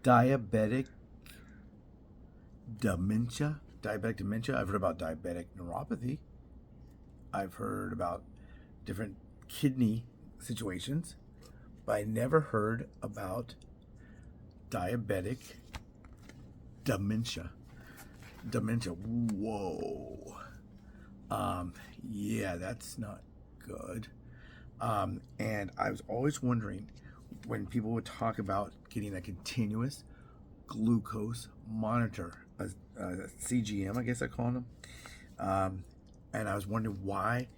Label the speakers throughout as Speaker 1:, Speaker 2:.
Speaker 1: Diabetic dementia. Diabetic dementia. I've heard about diabetic neuropathy. I've heard about different kidney situations, but I never heard about diabetic dementia. Dementia. Whoa. Yeah, that's not good. And I was always wondering when people would talk about getting a continuous glucose monitor, a CGM, I guess I call them. And I was wondering why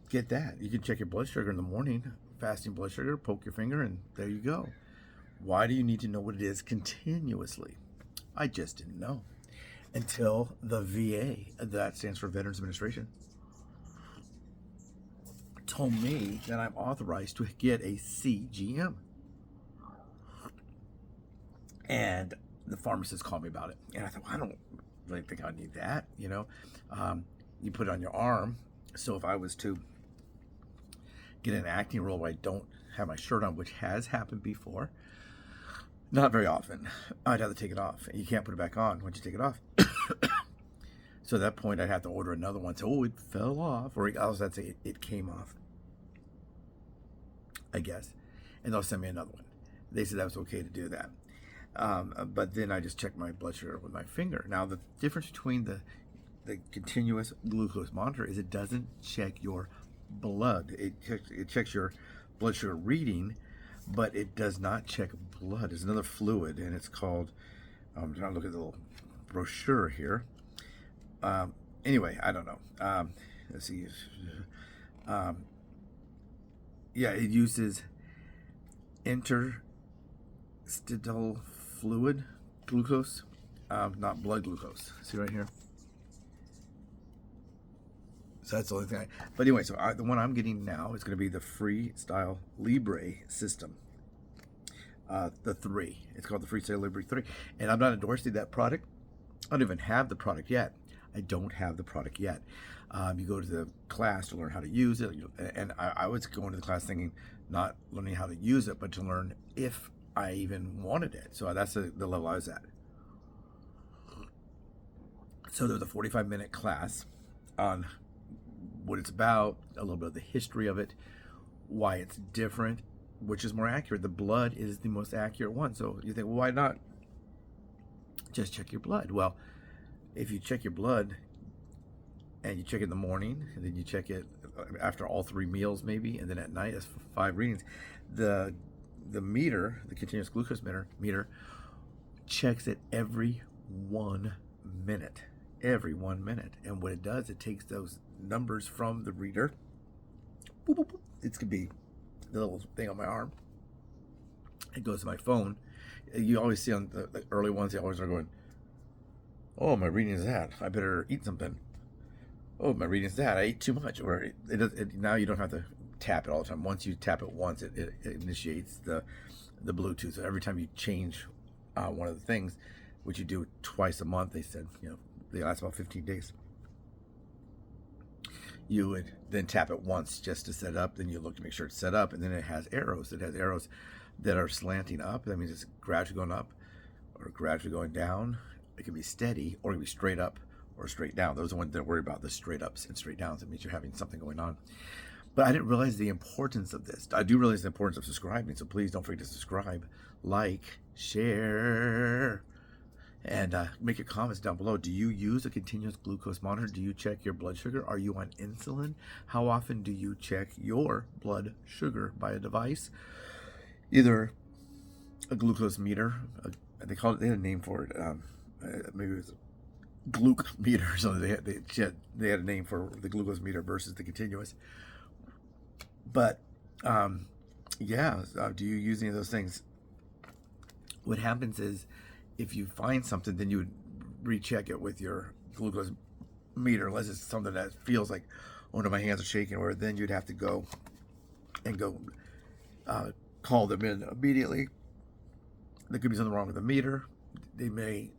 Speaker 1: get that. You can check your blood sugar in the morning, fasting blood sugar, poke your finger, and there you go. Why do you need to know what it is continuously? I just didn't know until the VA, that stands for Veterans Administration, told me that I'm authorized to get a CGM. And the pharmacist called me about it. And I thought, well, I don't really think I need that, you know. You put it on your arm. So if I was to get an acting role where I don't have my shirt on, which has happened before, not very often, I'd have to take it off. You can't put it back on once you take it off. So at that point, I'd have to order another one. So, oh, it fell off, or else I'd say it came off, I guess. And they'll send me another one. They said that was okay to do that. But then I just checked my blood sugar with my finger. Now, the difference between the continuous glucose monitor is it doesn't check your blood. It checks your blood sugar reading, but it does not check blood. It's another fluid, and it's called, I'm trying to look at the little brochure here. Anyway, I don't know. Let's see. Yeah, it uses interstitial fluid glucose, not blood glucose. See right here? So that's the only thing. But anyway, so the one I'm getting now is going to be the Freestyle Libre system. The 3. It's called the Freestyle Libre 3. And I'm not endorsing that product. I don't even have the product yet. I don't have the product yet. You go to the class to learn how to use it. And I was going to the class thinking, not learning how to use it, but to learn if I even wanted it. So that's the level I was at. So there's a 45-minute class on what it's about, a little bit of the history of it, why it's different, which is more accurate. The blood is the most accurate one. So you think, well, why not just check your blood? Well, if you check your blood and you check it in the morning, and then you check it after all 3 meals maybe, and then at night, that's 5 readings. The meter, the continuous glucose meter checks it every 1 minute. Every 1 minute. And what it does, it takes those numbers from the reader. Boop, boop, boop. It could be the little thing on my arm. It goes to my phone. You always see on the early ones, they always are going, oh, my reading is that. I better eat something. Oh, my reading is that. I ate too much. Or now you don't have to tap it all the time. Once you tap it once, it initiates the Bluetooth. So every time you change one of the things, which you do twice a month, they said, you know, they last about 15 days. You would then tap it once just to set up. Then you look to make sure it's set up, and then it has arrows. It has arrows that are slanting up. That means it's gradually going up or gradually going down. It can be steady, or it can be straight up or straight down. Those are the ones that worry about the straight ups and straight downs. It means you're having something going on. But I didn't realize the importance of this. I do realize the importance of subscribing, so please don't forget to subscribe, like, share, and make your comments down below. Do you use a continuous glucose monitor? Do you check your blood sugar? Are you on insulin? How often do you check your blood sugar by a device? Either a glucose meter, they call it, they had a name for it, maybe it was gluc meter or something. They had a name for the glucose meter versus the continuous. But yeah, do you use any of those things? What happens is, if you find something, then you would recheck it with your glucose meter, unless it's something that feels like, oh no, my hands are shaking, or then you'd have to go call them in immediately. There could be something wrong with the meter. They may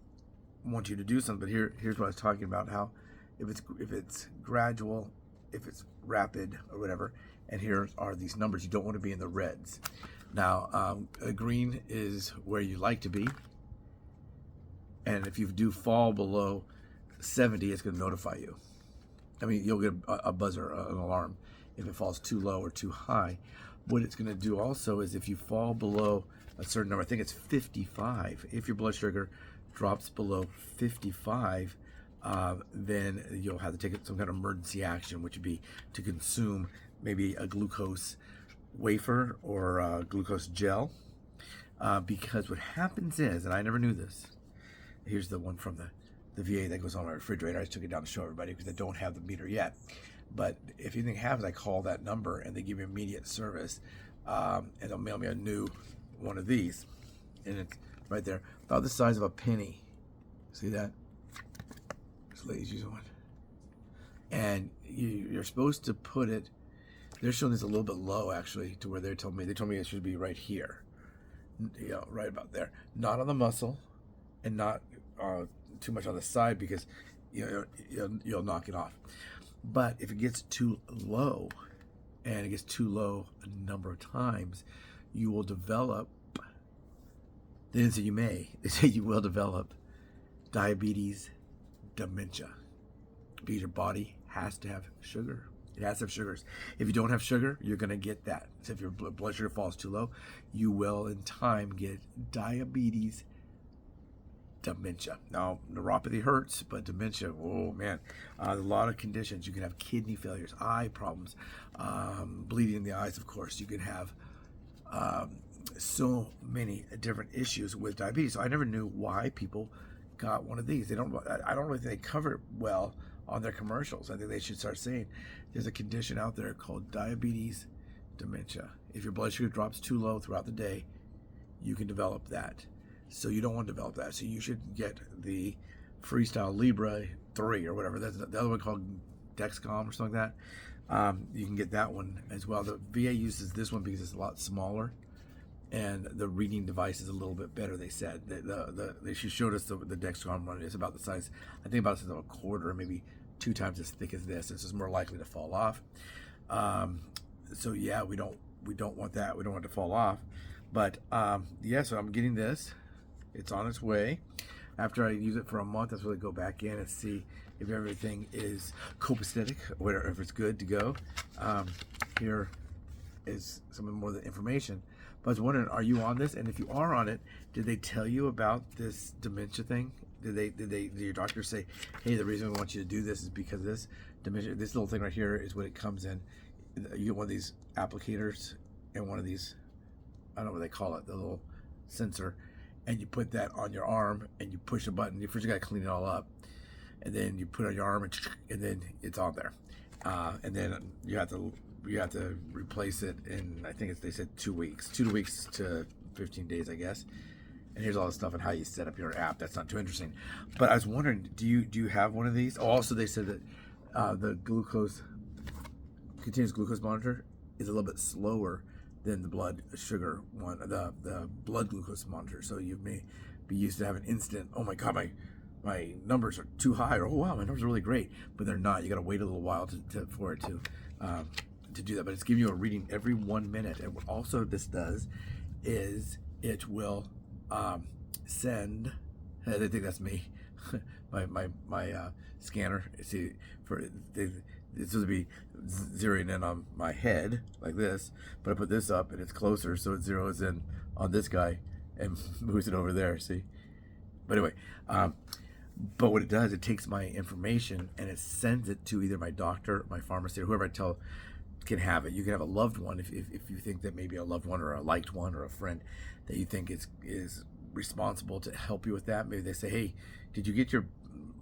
Speaker 1: want you to do something, but here's what I was talking about, how if it's gradual, if it's rapid or whatever, and here are these numbers, you don't want to be in the reds. Now, green is where you like to be, And if you do fall below 70, it's going to notify you. I mean, you'll get a buzzer, an alarm, if it falls too low or too high. What it's going to do also is if you fall below a certain number, I think it's 55, if your blood sugar drops below 55, then you'll have to take some kind of emergency action, which would be to consume maybe a glucose wafer or a glucose gel. Because what happens is, and I never knew this, here's the one from the VA that goes on my refrigerator. I just took it down to show everybody because I don't have the meter yet. But if anything happens, I call that number and they give me immediate service, and they'll mail me a new one of these. And it's right there, about the size of a penny. See that? This lady's using one. And you're supposed to put it, they're showing this a little bit low actually, to where they told me it should be right here. You know, right about there. Not on the muscle, and not too much on the side, because you'll knock it off. But if it gets too low, and it gets too low a number of times, you will develop, they didn't say you may, they say you will develop diabetes dementia, because your body has to have sugar. It has to have sugars. If you don't have sugar, you're going to get that. So if your blood sugar falls too low, you will in time get diabetes dementia. Now, neuropathy hurts, but dementia, oh man, a lot of conditions. You can have kidney failures, eye problems, bleeding in the eyes, of course. You can have so many different issues with diabetes. So I never knew why people got one of these. I don't really think they cover it well on their commercials. I think they should start saying there's a condition out there called diabetes dementia. If your blood sugar drops too low throughout the day, you can develop that. So you don't want to develop that. So you should get the Freestyle Libre 3 or whatever. That's the other one called Dexcom or something like that. You can get that one as well. The VA uses this one because it's a lot smaller, and the reading device is a little bit better, they said. She showed us the Dexcom one. It's about the size, I think about the size of a quarter, maybe 2 times as thick as this. This is more likely to fall off. So yeah, we don't want that. We don't want it to fall off. But yeah, so I'm getting this. It's on its way. After I use it for a month, that's really go back in and see if everything is copacetic, or if it's good to go. Here is some more of the information. But I was wondering, are you on this? And if you are on it, did they tell you about this dementia thing? Did your doctor say, hey, the reason we want you to do this is because this dementia, this little thing right here is what it comes in. You get one of these applicators and one of these, I don't know what they call it, the little sensor, and you put that on your arm and you push a button. You first got to clean it all up, and then you put it on your arm, and then it's on there. And then you have to replace it in, I think they said 2 weeks, 2 weeks to 15 days, I guess. And here's all the stuff on how you set up your app. That's not too interesting. But I was wondering, do you have one of these? Oh, also they said that the continuous glucose monitor is a little bit slower than the blood sugar one, the blood glucose monitor. So you may be used to having instant, oh my God, my numbers are too high, or oh wow, my numbers are really great, but they're not. You got to wait a little while for it to do that. But it's giving you a reading every 1 minute. And what also this does is it will send, I think that's me, my scanner. See, it's supposed to be zeroing in on my head like this, but I put this up and it's closer, so it zeroes in on this guy and moves it over there. See, but anyway, but what it does, it takes my information and it sends it to either my doctor, my pharmacy, or whoever I tell can have it. You can have a loved one if you think that maybe a loved one or a liked one or a friend that you think is responsible to help you with that. Maybe they say, hey, did you get your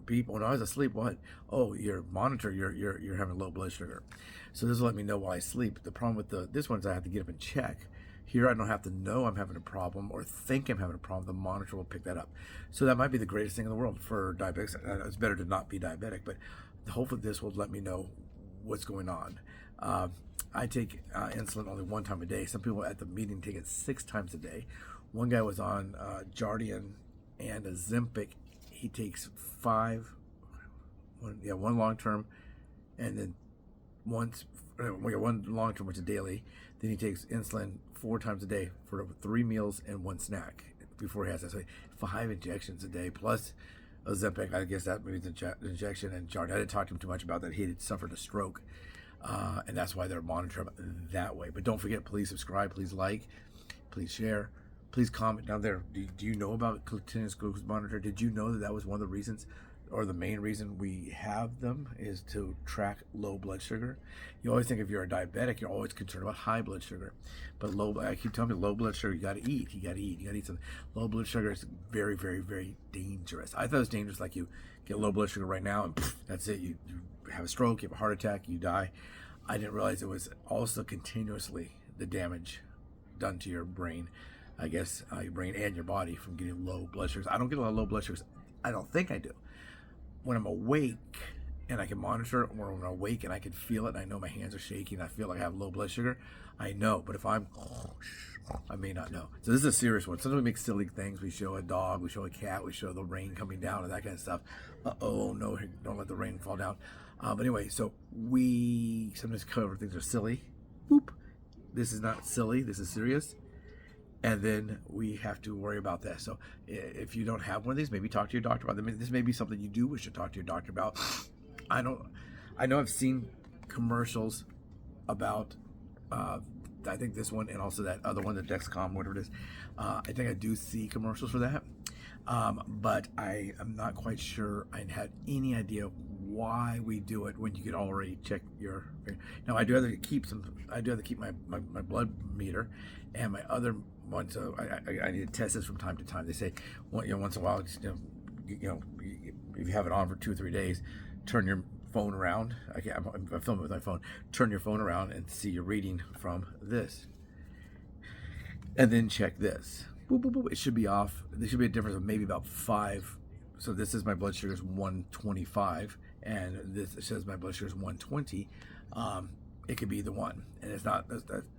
Speaker 1: beep? When I was asleep, what? Oh, your monitor, you're having low blood sugar. So this will let me know while I sleep. The problem with this one is I have to get up and check. Here I don't have to know I'm having a problem or think I'm having a problem. The monitor will pick that up. So that might be the greatest thing in the world for diabetics. It's better to not be diabetic, but hopefully this will let me know what's going on. I take insulin only 1 time a day. Some people at the meeting take it 6 times a day. One guy was on Jardian and Ozempic. He takes 1 long term, and then one long term, which is daily. Then he takes insulin 4 times a day for 3 meals and 1 snack. before he has that. So 5 injections a day plus Ozempic. I guess that maybe the injection and charge. I didn't talk to him too much about that. He had suffered a stroke, and that's why they're monitoring him that way. But don't forget, please subscribe, please like, please share, please comment down there. Do you know about continuous glucose monitor? Did you know that that was one of the reasons, or the main reason we have them, is to track low blood sugar? You always think if you're a diabetic, you're always concerned about high blood sugar. But I keep telling you, low blood sugar, you gotta eat, you gotta eat something. Low blood sugar is very, very, very dangerous. I thought it was dangerous, like you get low blood sugar right now and that's it. You have a stroke, you have a heart attack, you die. I didn't realize it was also continuously the damage done to your brain, I guess, your brain and your body from getting low blood sugars. I don't get a lot of low blood sugars. I don't think I do. When I'm awake and I can monitor it, or when I'm awake and I can feel it, and I know my hands are shaking, I feel like I have low blood sugar, I know. But if I may not know. So this is a serious one. Sometimes we make silly things. We show a dog, we show a cat, we show the rain coming down and that kind of stuff. Oh no, don't let the rain fall down. But anyway, so we sometimes cover things that are silly. Boop. This is not silly, this is serious. And then we have to worry about that. So if you don't have one of these, maybe talk to your doctor about them. This may be something you do wish to talk to your doctor about. I know I've seen commercials about, I think this one and also that other one, the Dexcom, whatever it is. I think I do see commercials for that. But I am not quite sure I had any idea why we do it when you could already check your. Now I do have to keep my blood meter and my other one, so I need to test this from time to time. They say, once in a while, just, if you have it on for 2 or 3 days, turn your phone around. I'm filming with my phone. Turn your phone around and see your reading from this, and then check this. Boop, boop, boop. It should be off. There should be a difference of maybe about 5. So this is my blood sugar is 125, and this says my blood sugar is 120. It could be the one, and it's not.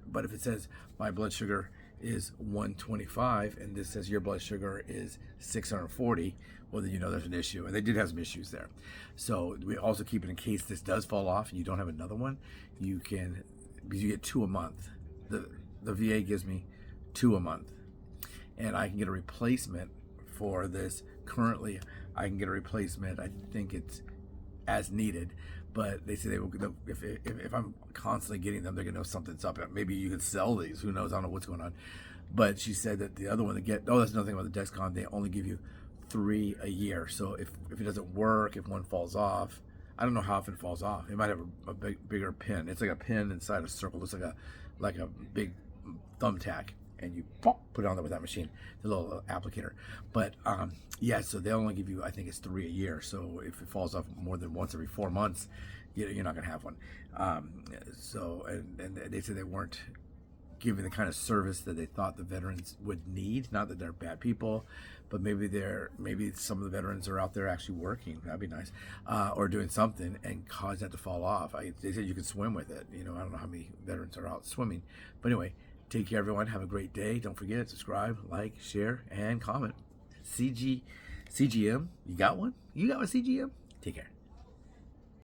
Speaker 1: But if it says my blood sugar is 125, and this says your blood sugar is 640, well then you know there's an issue, and they did have some issues there. So we also keep it in case this does fall off and you don't have another one. You can, because you get 2 a month. The VA gives me 2 a month. And I can get a replacement for this. Currently, I can get a replacement. I think it's as needed, but they say they will. If I'm constantly getting them, they're gonna know something's up. Maybe you could sell these. Who knows? I don't know what's going on. But she said that the other one that's another thing about the Dexcom. They only give you 3 a year. So if it doesn't work, if one falls off, I don't know how often it falls off. It might have a bigger pin. It's like a pin inside a circle. It's like a big thumbtack. And you put it on there with that machine, the little applicator. But yeah, so they'll only give you, I think it's 3 a year. So if it falls off more than once every 4 months, you're not gonna have one. So and they said they weren't giving the kind of service that they thought the veterans would need. Not that they're bad people, but maybe some of the veterans are out there actually working. That'd be nice, or doing something and cause that to fall off. They said you could swim with it. I don't know how many veterans are out swimming, but anyway. Take care, everyone. Have a great day. Don't forget, subscribe, like, share, and comment. CGM, you got one? You got a CGM? Take care.